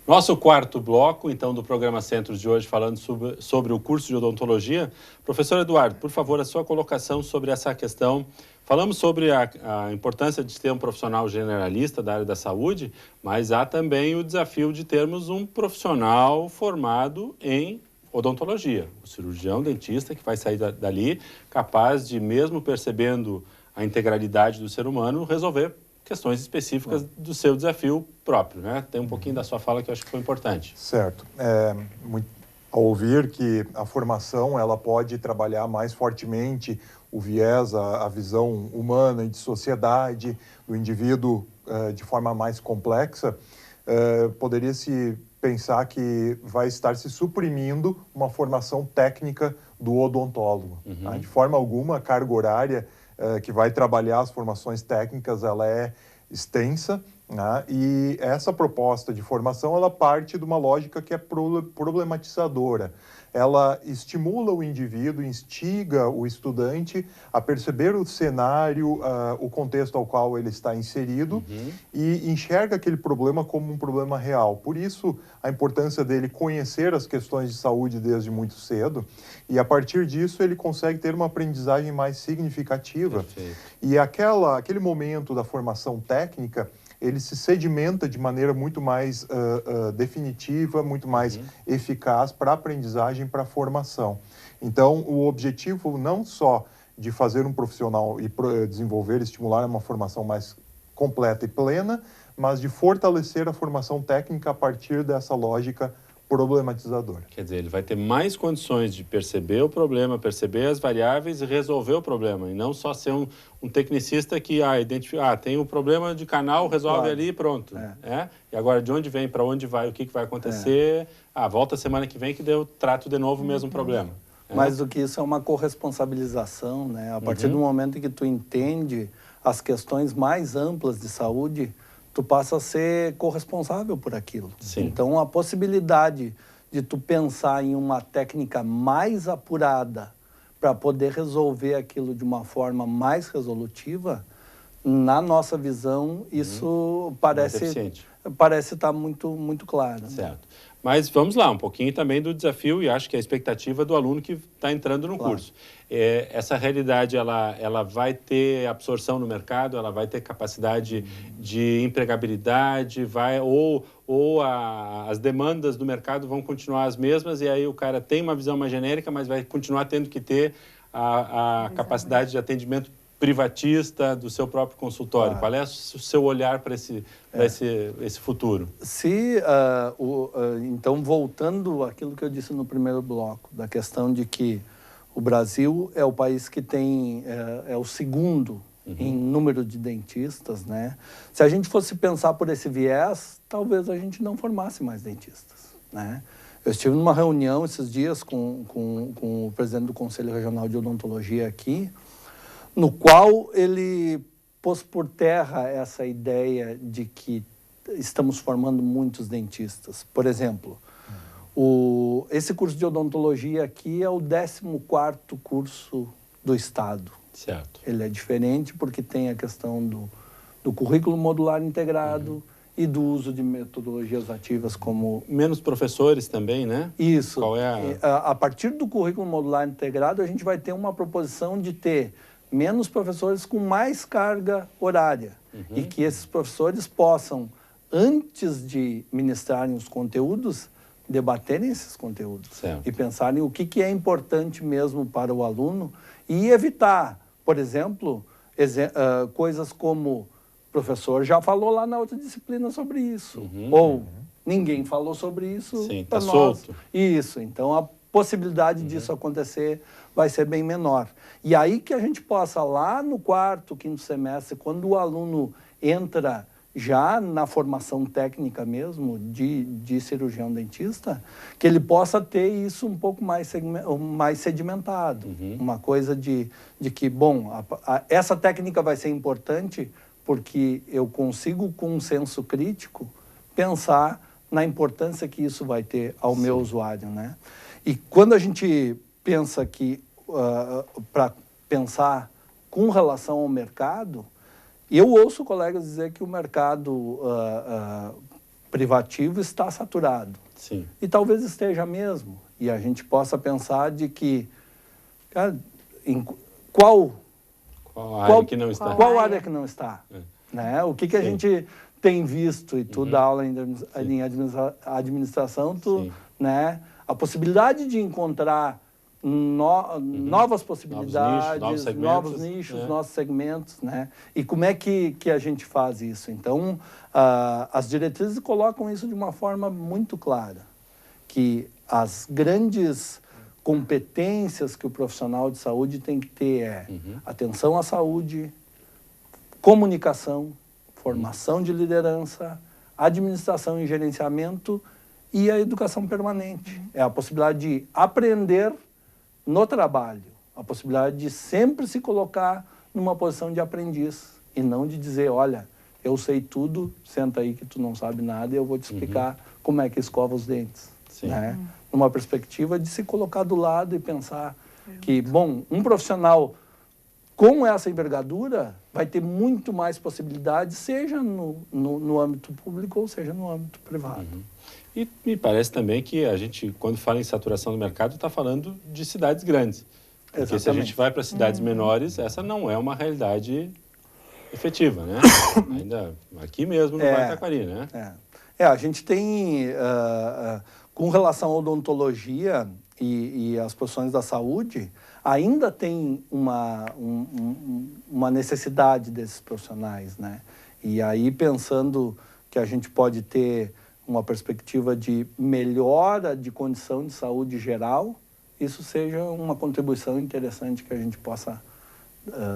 Nosso quarto bloco, então, do programa Centros de hoje, falando sobre o curso de odontologia. Professor Eduardo, por favor, a sua colocação sobre essa questão. Falamos sobre a importância de ter um profissional generalista da área da saúde, mas há também o desafio de termos um profissional formado em odontologia. O cirurgião dentista que vai sair dali capaz de, mesmo percebendo a integralidade do ser humano, resolver questões específicas do seu desafio próprio, né? Tem um pouquinho da sua fala que eu acho que foi importante. Certo. Ao ouvir que a formação ela pode trabalhar mais fortemente o viés, a visão humana e de sociedade do indivíduo de forma mais complexa, poderia-se pensar que vai estar se suprimindo uma formação técnica do odontólogo. Tá? De forma alguma, a carga horária que vai trabalhar as formações técnicas, ela é extensa, né? E essa proposta de formação, ela parte de uma lógica que é problematizadora. Ela estimula o indivíduo, instiga o estudante a perceber o cenário, o contexto ao qual ele está inserido e enxerga aquele problema como um problema real. Por isso, a importância dele conhecer as questões de saúde desde muito cedo e, a partir disso, ele consegue ter uma aprendizagem mais significativa. Perfeito. E aquele momento da formação técnica, ele se sedimenta de maneira muito mais definitiva, muito mais eficaz para a aprendizagem, para a formação. Então, o objetivo não só de fazer um profissional e desenvolver, estimular uma formação mais completa e plena, mas de fortalecer a formação técnica a partir dessa lógica problematizadora. Quer dizer, ele vai ter mais condições de perceber o problema, perceber as variáveis e resolver o problema, e não só ser um tecnicista que tem um problema de canal, resolve ali e pronto. E agora, de onde vem, para onde vai, o que vai acontecer, volta semana que vem que eu trato de novo o mesmo problema. Mais do que isso, é uma corresponsabilização, né? A partir do momento em que tu entende as questões mais amplas de saúde, tu passa a ser corresponsável por aquilo. Sim. Então, a possibilidade de tu pensar em uma técnica mais apurada para poder resolver aquilo de uma forma mais resolutiva, na nossa visão, isso parece estar muito, muito claro. Certo. Né? Mas vamos lá, um pouquinho também do desafio e acho que a expectativa do aluno que está entrando no curso. Essa realidade, ela vai ter absorção no mercado, ela vai ter capacidade de empregabilidade, as demandas do mercado vão continuar as mesmas e aí o cara tem uma visão mais genérica, mas vai continuar tendo que ter a capacidade de atendimento privatista do seu próprio consultório. Qual é o seu olhar para esse futuro? Então, voltando àquilo que eu disse no primeiro bloco, da questão de que o Brasil é o país que tem, é o segundo em número de dentistas, né? Se a gente fosse pensar por esse viés, talvez a gente não formasse mais dentistas, né? Eu estive numa reunião esses dias com o presidente do Conselho Regional de Odontologia aqui, no qual ele pôs por terra essa ideia de que estamos formando muitos dentistas. Por exemplo, esse curso de odontologia aqui é o 14º curso do Estado. Certo. Ele é diferente porque tem a questão do currículo modular integrado e do uso de metodologias ativas como... Menos professores também, né? Isso. Qual é a partir do currículo modular integrado, a gente vai ter uma proposição de ter menos professores com mais carga horária e que esses professores possam, antes de ministrarem os conteúdos, debaterem esses conteúdos Certo. e pensarem o que é importante mesmo para o aluno e evitar, por exemplo, coisas como o professor já falou lá na outra disciplina sobre isso, ou ninguém falou sobre isso. Sim, para tá nós. solto. Isso, então a possibilidade disso acontecer vai ser bem menor. E aí que a gente possa, lá no quarto, quinto semestre, quando o aluno entra já na formação técnica mesmo de cirurgião dentista, que ele possa ter isso um pouco mais sedimentado. Uma coisa de que, bom, essa técnica vai ser importante porque eu consigo, com um senso crítico, pensar na importância que isso vai ter ao meu usuário, né? E quando a gente pensa que, para pensar com relação ao mercado, eu ouço colegas dizer que o mercado privativo está saturado. Sim. E talvez esteja mesmo. E a gente possa pensar de que, cara, qual área que não está? Qual área que não está? Né? O que a gente tem visto, e tu dá aula em administração, né? A possibilidade de encontrar novas possibilidades, novos nichos, novos segmentos, né? E como é que a gente faz isso? Então, as diretrizes colocam isso de uma forma muito clara, que as grandes competências que o profissional de saúde tem que ter atenção à saúde, comunicação, formação de liderança, administração e gerenciamento e a educação permanente. É a possibilidade de aprender no trabalho, a possibilidade de sempre se colocar numa posição de aprendiz e não de dizer, olha, eu sei tudo, senta aí que tu não sabe nada e eu vou te explicar como é que escova os dentes. Né? Numa perspectiva de se colocar do lado e pensar que, bom, um profissional com essa envergadura vai ter muito mais possibilidades, seja no âmbito público ou seja no âmbito privado. E me parece também que a gente, quando fala em saturação do mercado, está falando de cidades grandes. Porque Exatamente. se a gente vai para cidades menores, essa não é uma realidade efetiva, né? Ainda aqui mesmo no Vale do Taquari, né? A gente tem, com relação à odontologia e às profissões da saúde, ainda tem uma necessidade desses profissionais, né? E aí, pensando que a gente pode ter uma perspectiva de melhora de condição de saúde geral, isso seja uma contribuição interessante que a gente possa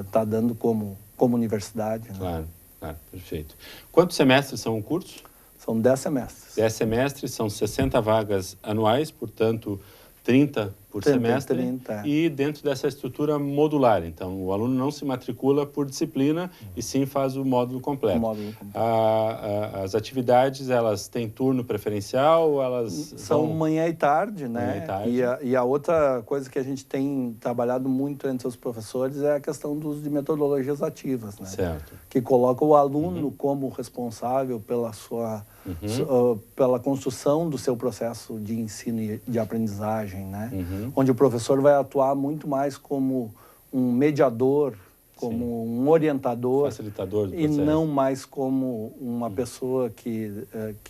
estar dando como universidade. Né? Claro, perfeito. Quantos semestres são o curso? São 10 semestres. 10 semestres, são 60 vagas anuais, portanto, 30 por semestre. 30. E dentro dessa estrutura modular. Então, o aluno não se matricula por disciplina e sim faz o módulo completo. As atividades, elas têm turno preferencial? Elas são manhã e tarde, né? Manhã e tarde. E a outra coisa que a gente tem trabalhado muito entre os professores é a questão do uso de metodologias ativas, né? Certo. Que coloca o aluno como responsável pela sua pela construção do seu processo de ensino e de aprendizagem, né? Onde o professor vai atuar muito mais como um mediador, como um orientador, facilitador do e processo. não mais como uma pessoa que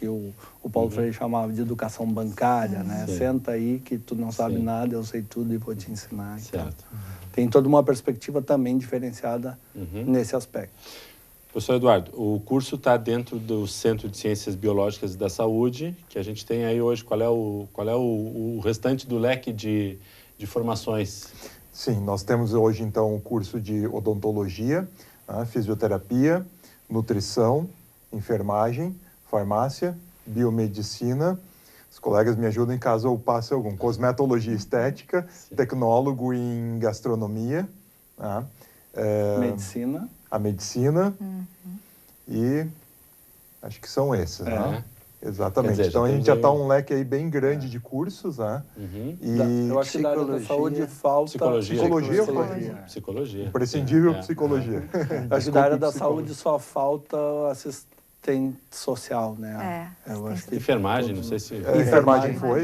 o Paulo Freire chamava de educação bancária, né? Senta aí que tu não sabe nada, eu sei tudo e vou te ensinar. Certo. Então, tem toda uma perspectiva também diferenciada nesse aspecto. Professor Eduardo, o curso está dentro do Centro de Ciências Biológicas e da Saúde, que a gente tem aí hoje. Qual é o restante do leque de formações? Sim, nós temos hoje, então, o curso de odontologia, fisioterapia, nutrição, enfermagem, farmácia, biomedicina. Os colegas me ajudam em caso eu passe algum. Cosmetologia estética, tecnólogo em gastronomia, Medicina. A medicina e acho que são esses, né? Exatamente. Dizer, então a gente já está um leque aí bem grande de cursos, né? E eu acho que da área da saúde falta psicologia. Imprescindível psicologia. Acho que da área da saúde só falta assistente social, né? Eu acho que enfermagem, não sei se... enfermagem foi.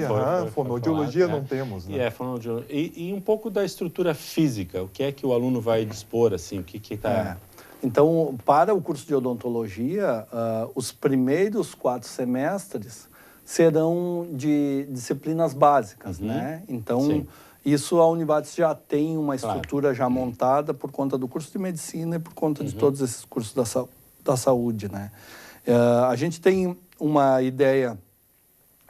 Fonoaudiologia não temos, né? Fonoaudiologia. E um pouco da estrutura física, o que é que o aluno vai dispor, assim, o que está... Então, para o curso de odontologia, os primeiros 4 semestres serão de disciplinas básicas, né? Então, Sim. isso a Univates já tem uma estrutura já montada por conta do curso de medicina e por conta de todos esses cursos da saúde, né? A gente tem uma ideia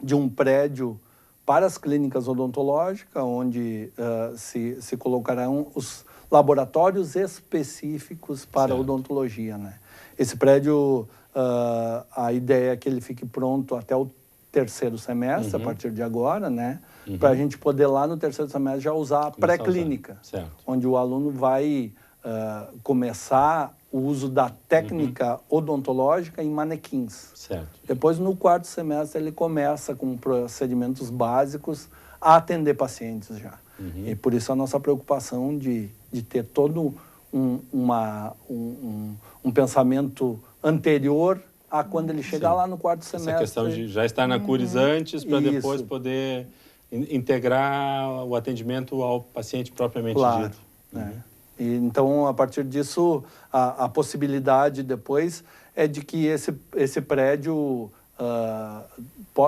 de um prédio para as clínicas odontológicas, onde se colocarão os laboratórios específicos para a odontologia, né? Esse prédio, a ideia é que ele fique pronto até o terceiro semestre, a partir de agora, né? Para a gente poder lá no terceiro semestre já usar a pré-clínica, onde o aluno vai começar o uso da técnica odontológica em manequins. Certo. Depois, no quarto semestre, ele começa com procedimentos básicos a atender pacientes já. E por isso a nossa preocupação de ter todo um pensamento anterior a quando ele chegar lá no quarto semestre. Essa questão de já estar na Cures antes, para depois poder integrar o atendimento ao paciente propriamente dito. E, então, a partir disso, a possibilidade depois é de que esse prédio,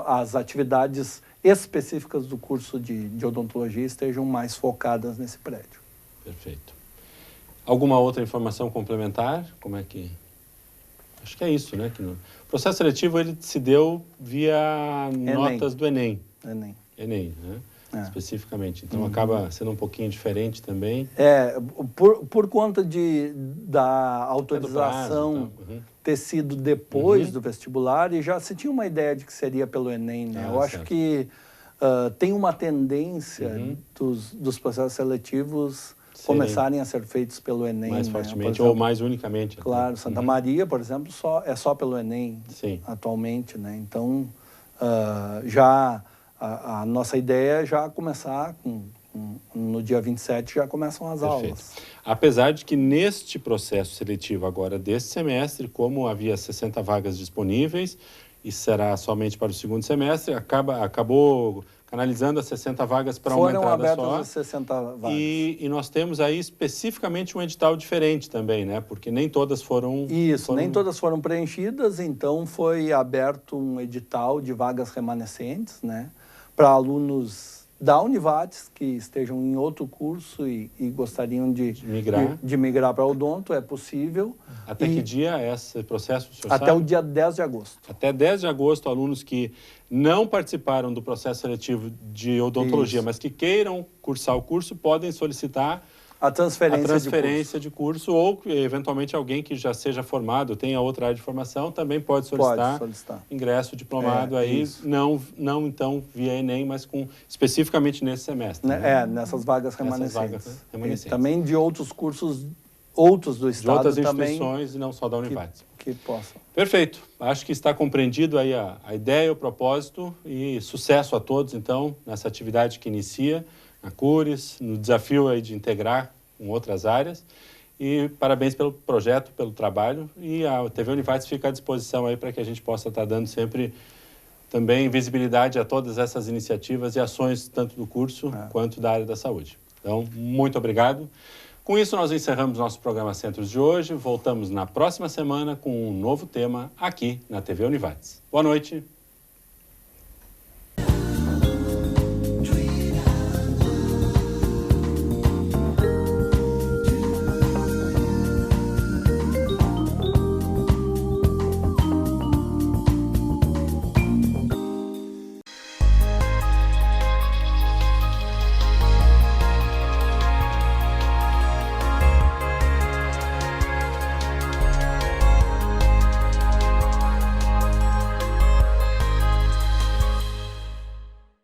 as atividades específicas do curso de odontologia estejam mais focadas nesse prédio. Perfeito. Alguma outra informação complementar? Como é que... Acho que é isso, né? Que o processo seletivo ele se deu via notas do Enem. Enem, né? Especificamente. Então, acaba sendo um pouquinho diferente também. Por conta da autorização ter sido depois do vestibular, e já se tinha uma ideia de que seria pelo Enem, né? Eu acho que tem uma tendência dos processos seletivos começarem a ser feitos pelo Enem. Mais né? fortemente, exemplo, ou mais unicamente. Claro, Santa Maria, por exemplo, é só pelo Enem atualmente, né? Então, a nossa ideia é já começar no dia 27, já começam as aulas. Apesar de que neste processo seletivo agora deste semestre, como havia 60 vagas disponíveis e será somente para o segundo semestre, acabou canalizando as 60 vagas para uma entrada só. Foram abertas as 60 vagas. E nós temos aí especificamente um edital diferente também, né? Porque nem todas foram... Isso, nem todas foram preenchidas, então foi aberto um edital de vagas remanescentes, né? Para alunos da Univates que estejam em outro curso e gostariam de migrar para odonto, é possível. Até que dia é esse processo, o senhor Até sabe? o dia 10 de agosto. Até 10 de agosto, alunos que não participaram do processo seletivo de odontologia, mas que queiram cursar o curso, podem solicitar a transferência de curso, ou eventualmente alguém que já seja formado, tenha outra área de formação, também pode solicitar ingresso diplomado aí, não então via Enem, mas especificamente nesse semestre. Né? Nessas vagas remanescentes. Também de outros cursos, outros do Estado também. De outras instituições e não só da Univates. Que possam. Perfeito. Acho que está compreendido aí a ideia, o propósito, e sucesso a todos, então, nessa atividade que inicia na Cures, no desafio aí de integrar com outras áreas. E parabéns pelo projeto, pelo trabalho. E a TV Univates fica à disposição aí para que a gente possa estar dando sempre também visibilidade a todas essas iniciativas e ações, tanto do curso quanto da área da saúde. Então, muito obrigado. Com isso, nós encerramos nosso programa Centros de hoje. Voltamos na próxima semana com um novo tema aqui na TV Univates. Boa noite.